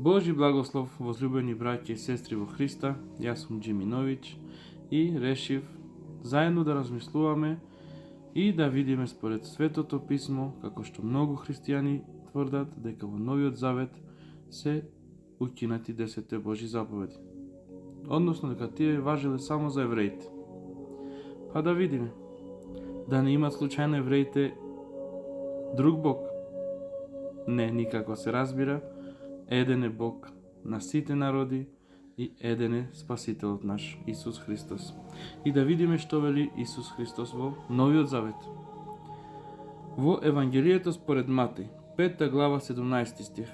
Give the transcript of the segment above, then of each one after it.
Божи благослов, возлюбени браќа и сестри во Христа, јас сум Джими Нович и решив заедно да размислуваме и да видиме според Светото Писмо, како што многу христијани тврдат дека во Новиот Завет се укинати 10 Божи заповеди. Односно дека тие важеле само за евреите. Па да видиме. Да не имат случајно евреите друг Бог? Не, никако се разбира. Еден е Бог на сите народи и еден е Спасителот наш, Исус Христос. И да видиме што вели Исус Христос во Новиот Завет. Во Евангелието според Матеј, 5 глава 17 стих.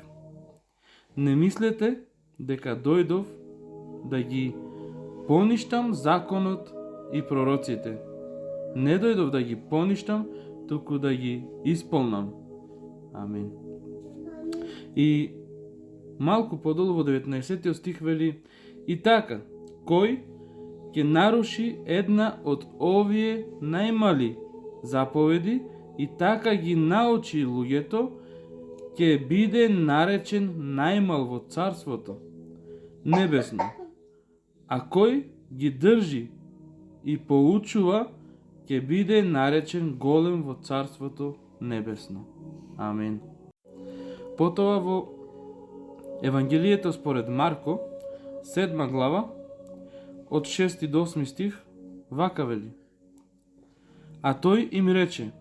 Не мислете дека дојдов да ги поништам законот и пророците. Не дојдов да ги поништам, туку да ги исполнам. Амин. И малку подолу во 19 стих вели: и така, кој ќе наруши една од овие најмали заповеди и така ги научи луѓето, ќе биде наречен најмал во Царството небесно. А кој ги држи и поучува, ќе биде наречен голем во Царството небесно. Амин. Потоа во Евангелието според Марко, 7 глава, од 6 до 8 стих, вака вели: а тој им рече: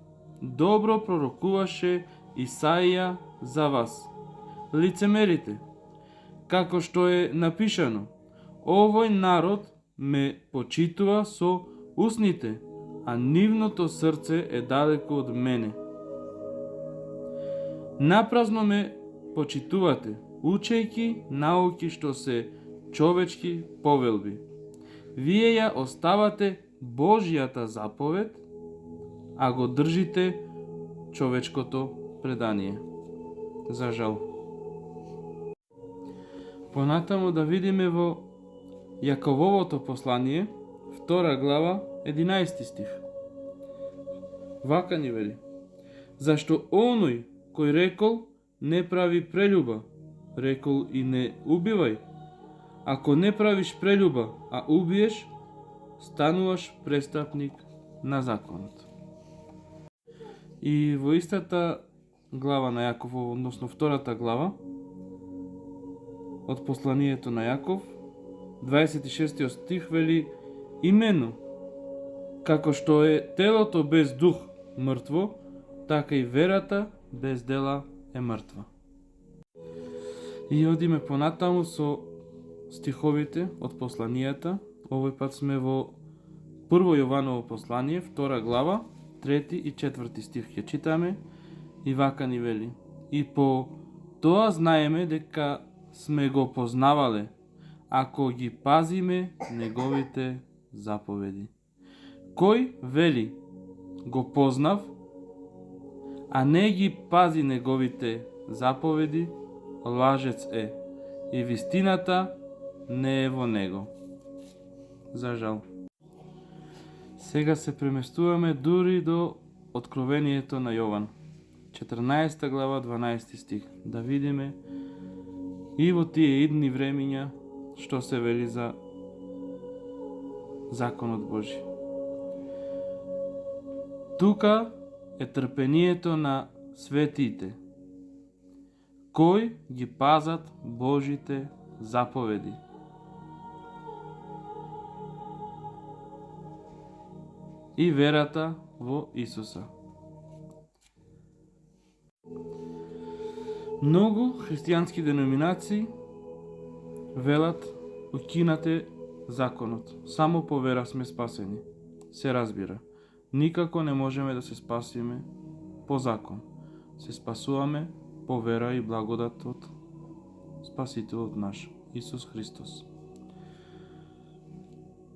добро пророкуваше Исаија за вас, лицемерите, како што е напишано: овој народ ме почитува со усните, а нивното срце е далеко од мене. Напразно ме почитувате, учејќи науки што се човечки повелби. Вие ја оставате Божјата заповед, а го држите човечкото предание. За жал. Понатаму да видиме во Јакововото послание, 2 глава, 11 стих. Вака ни вели: зашто оној кој рекол не прави прелюба, рекол и не убивај. Ако не правиш прелюба, а убиеш, стануваш престапник на законот. И во истата глава на Јаков, односно 2 глава од посланието на Јаков, 26 стих вели: имено, како што е телото без дух мртво, така и верата без дела е мртва. И одиме понатаму со стиховите од посланијата. Овој пат сме во Прво Јованово послание, 2 глава, 3 и 4 стих ќе читаме. И вака ни вели: и по тоа знаеме дека сме го познавале, ако ги пазиме неговите заповеди. Кој вели го познав, а не ги пази неговите заповеди, лажец е, и вистината не е во него. За жал. Сега се преместуваме дури до Откровението на Јован, 14 глава, 12 стих. Да видиме и во тие идни времиња што се вели за законот Божи. Тука е трпението на светите, кои ги пазат Божите заповеди. И верата во Исуса. Многу христијански деноминации велат: укинате законот, само по вера сме спасени. Се разбира, никако не можеме да се спасиме по закон. Се спасуваме по вера и благодат од Спасителот наш, Исус Христос.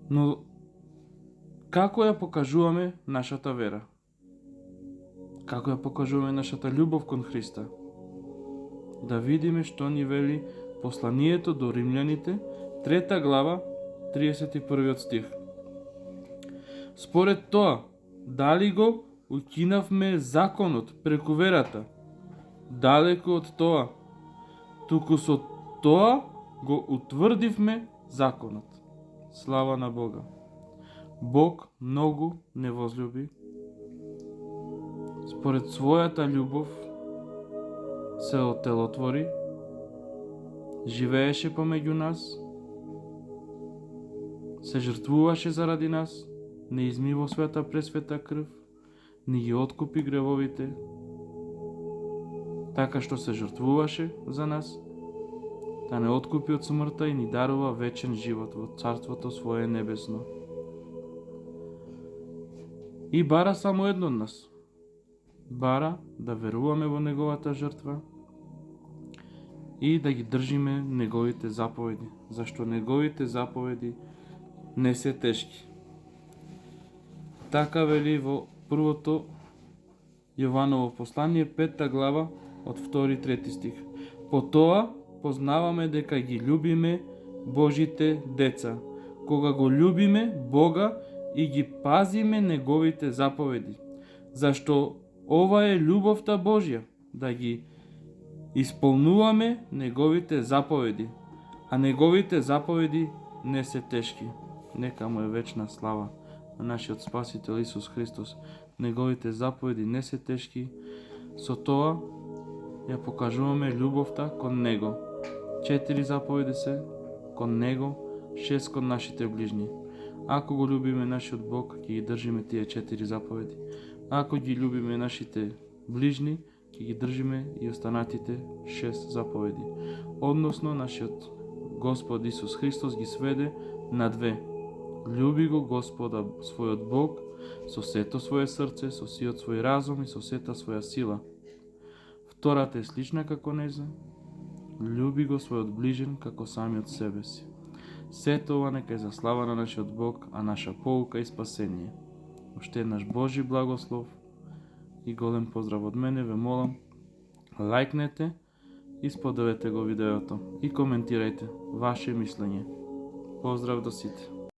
Но како ја покажуваме нашата вера? Како ја покажуваме нашата љубов кон Христа? Да видиме што ни вели посланието до римљаните, 3 глава, 31 стих. Според тоа, дали го укинавме законот преку верата? Далеку од тоа, туку со тоа го утврдивме законот. Слава на Бога. Бог многу не возлюби. Според својата љубов се отелотвори, живееше помеѓу нас, се жртвуваше заради нас, не изми во својата пресвета крв, ни ги откупи гревовите, така што се жртвуваше за нас, да не откупи од смртта и ни дарува вечен живот во Царството Своje небесно. И бара само едно од нас. Бара да веруваме во Неговата жртва и да ги држиме Неговите заповеди, зашто Неговите заповеди не се тешки. Така вели во првото Јованово послание, 5 глава, од 2-3 стих. По тоа познаваме дека ги љубиме Божите деца, кога го љубиме Бога и ги пазиме Неговите заповеди, зашто ова е љубовта Божја, да ги исполнуваме Неговите заповеди, а Неговите заповеди не се тешки. Нека му е вечна слава на нашиот Спасител Исус Христос. Неговите заповеди не се тешки, со тоа ја покажуваме љубовта кон Него. 4 заповеди се кон Него, 6 кон нашите ближни. Ако го љубиме нашиот Бог, ќе ги држиме тие 4 заповеди. Ако ги љубиме нашите ближни, ќе ги држиме и останатите 6 заповеди. Односно, нашиот Господ Исус Христос ги сведе на 2. Љуби го Господа својот Бог со сето своје срце, со сиот свој разум и со сета своја сила. Втората е слична како нејза. Љуби го својот ближен како самиот себе си. Сето ова нека е за слава на нашиот Бог, а наша поука и спасение. Уште еднаш Божи благослов и голем поздрав од мене. Ве молам, лајкнете и споделете го видеото и коментирајте ваше мислење. Поздрав до сите!